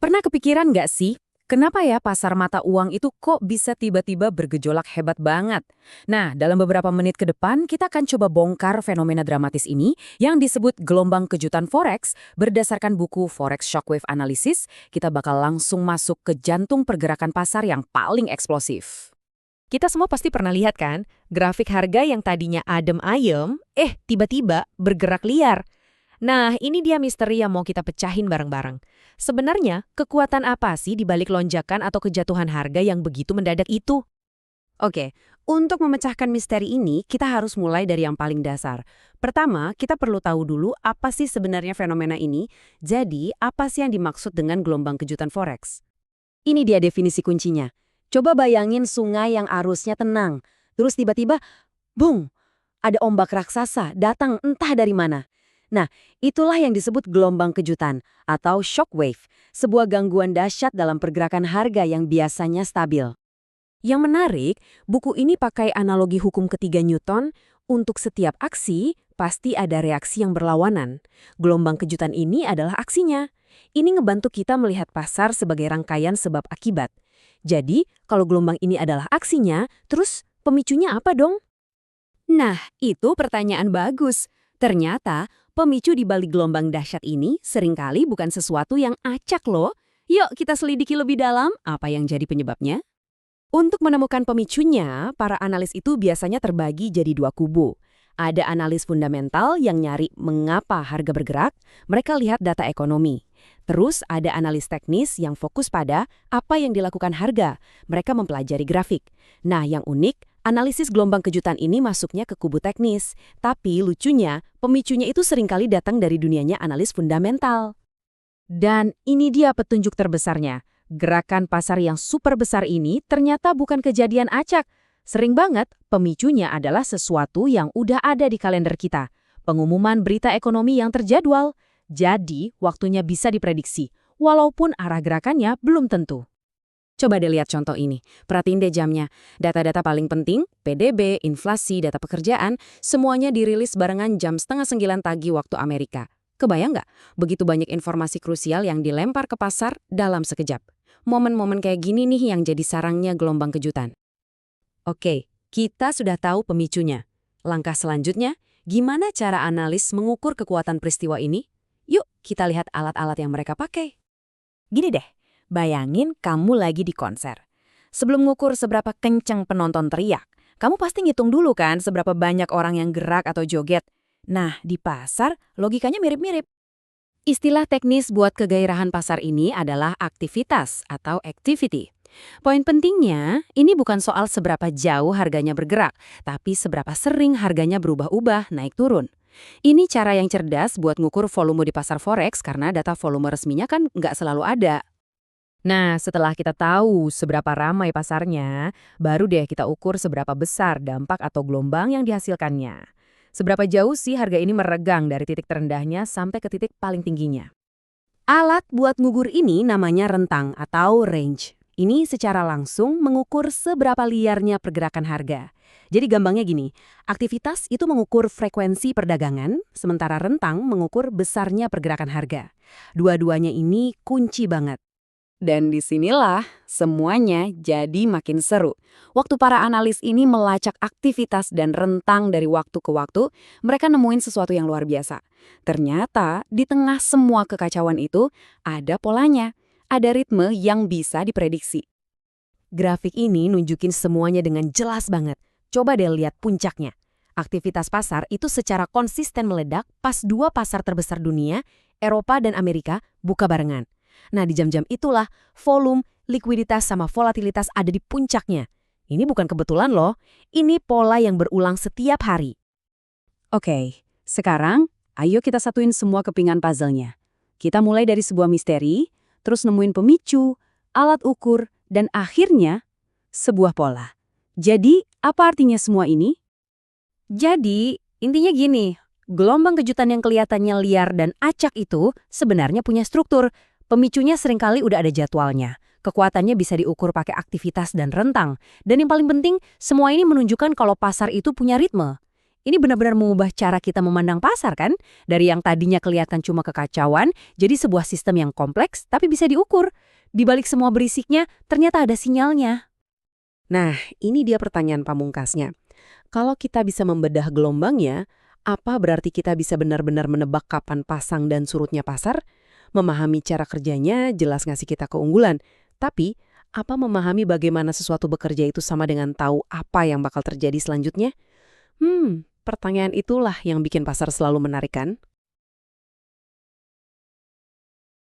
Pernah kepikiran nggak sih, kenapa ya pasar mata uang itu kok bisa tiba-tiba bergejolak hebat banget? Nah, dalam beberapa menit ke depan, kita akan coba bongkar fenomena dramatis ini yang disebut gelombang kejutan forex. Berdasarkan buku Forex Shockwave Analysis, kita bakal langsung masuk ke jantung pergerakan pasar yang paling eksplosif. Kita semua pasti pernah lihat kan, grafik harga yang tadinya adem ayem, tiba-tiba bergerak liar. Nah, ini dia misteri yang mau kita pecahin bareng-bareng. Sebenarnya, kekuatan apa sih di balik lonjakan atau kejatuhan harga yang begitu mendadak itu? Oke, untuk memecahkan misteri ini, kita harus mulai dari yang paling dasar. Pertama, kita perlu tahu dulu apa sih sebenarnya fenomena ini. Jadi, apa sih yang dimaksud dengan gelombang kejutan forex? Ini dia definisi kuncinya. Coba bayangin sungai yang arusnya tenang. Terus tiba-tiba, bung, ada ombak raksasa datang entah dari mana. Nah, itulah yang disebut gelombang kejutan atau shockwave, sebuah gangguan dahsyat dalam pergerakan harga yang biasanya stabil. Yang menarik, buku ini pakai analogi hukum ketiga Newton. Untuk setiap aksi, pasti ada reaksi yang berlawanan. Gelombang kejutan ini adalah aksinya. Ini ngebantu kita melihat pasar sebagai rangkaian sebab akibat. Jadi, kalau gelombang ini adalah aksinya, terus pemicunya apa dong? Nah, itu pertanyaan bagus. Ternyata, pemicu di balik gelombang dahsyat ini seringkali bukan sesuatu yang acak loh. Yuk kita selidiki lebih dalam apa yang jadi penyebabnya. Untuk menemukan pemicunya, para analis itu biasanya terbagi jadi dua kubu. Ada analis fundamental yang nyari mengapa harga bergerak, mereka lihat data ekonomi. Terus ada analis teknis yang fokus pada apa yang dilakukan harga, mereka mempelajari grafik. Nah, yang unik, analisis gelombang kejutan ini masuknya ke kubu teknis. Tapi lucunya, pemicunya itu seringkali datang dari dunianya analis fundamental. Dan ini dia petunjuk terbesarnya. Gerakan pasar yang super besar ini ternyata bukan kejadian acak. Sering banget, pemicunya adalah sesuatu yang udah ada di kalender kita. Pengumuman berita ekonomi yang terjadwal. Jadi, waktunya bisa diprediksi, walaupun arah gerakannya belum tentu. Coba deh lihat contoh ini. Perhatiin deh jamnya. Data-data paling penting, PDB, inflasi, data pekerjaan, semuanya dirilis barengan jam 8:30 pagi waktu Amerika. Kebayang nggak? Begitu banyak informasi krusial yang dilempar ke pasar dalam sekejap. Momen-momen kayak gini nih yang jadi sarangnya gelombang kejutan. Oke, kita sudah tahu pemicunya. Langkah selanjutnya, gimana cara analis mengukur kekuatan peristiwa ini? Yuk, kita lihat alat-alat yang mereka pakai. Gini deh, bayangin kamu lagi di konser. Sebelum ngukur seberapa kencang penonton teriak, kamu pasti ngitung dulu kan seberapa banyak orang yang gerak atau joget. Nah, di pasar, logikanya mirip-mirip. Istilah teknis buat kegairahan pasar ini adalah aktivitas atau activity. Poin pentingnya, ini bukan soal seberapa jauh harganya bergerak, tapi seberapa sering harganya berubah-ubah, naik turun. Ini cara yang cerdas buat ngukur volume di pasar forex karena data volume resminya kan nggak selalu ada. Nah, setelah kita tahu seberapa ramai pasarnya, baru deh kita ukur seberapa besar dampak atau gelombang yang dihasilkannya. Seberapa jauh sih harga ini meregang dari titik terendahnya sampai ke titik paling tingginya. Alat buat ngukur ini namanya rentang atau range. Ini secara langsung mengukur seberapa liarnya pergerakan harga. Jadi gampangnya gini, aktivitas itu mengukur frekuensi perdagangan, sementara rentang mengukur besarnya pergerakan harga. Dua-duanya ini kunci banget. Dan disinilah semuanya jadi makin seru. Waktu para analis ini melacak aktivitas dan rentang dari waktu ke waktu, mereka nemuin sesuatu yang luar biasa. Ternyata di tengah semua kekacauan itu ada polanya, ada ritme yang bisa diprediksi. Grafik ini nunjukin semuanya dengan jelas banget. Coba deh lihat puncaknya. Aktivitas pasar itu secara konsisten meledak pas dua pasar terbesar dunia, Eropa dan Amerika, buka barengan. Nah, di jam-jam itulah volume, likuiditas, sama volatilitas ada di puncaknya. Ini bukan kebetulan loh, ini pola yang berulang setiap hari. Oke, sekarang ayo kita satuin semua kepingan puzzle-nya. Kita mulai dari sebuah misteri, terus nemuin pemicu, alat ukur, dan akhirnya sebuah pola. Jadi, apa artinya semua ini? Jadi, intinya gini, gelombang kejutan yang kelihatannya liar dan acak itu sebenarnya punya struktur. Pemicunya seringkali udah ada jadwalnya. Kekuatannya bisa diukur pakai aktivitas dan rentang. Dan yang paling penting, semua ini menunjukkan kalau pasar itu punya ritme. Ini benar-benar mengubah cara kita memandang pasar kan? Dari yang tadinya kelihatan cuma kekacauan, jadi sebuah sistem yang kompleks tapi bisa diukur. Di balik semua berisiknya, ternyata ada sinyalnya. Nah, ini dia pertanyaan pamungkasnya. Kalau kita bisa membedah gelombangnya, apa berarti kita bisa benar-benar menebak kapan pasang dan surutnya pasar? Memahami cara kerjanya jelas ngasih kita keunggulan. Tapi, apa memahami bagaimana sesuatu bekerja itu sama dengan tahu apa yang bakal terjadi selanjutnya? Pertanyaan itulah yang bikin pasar selalu menarik kan?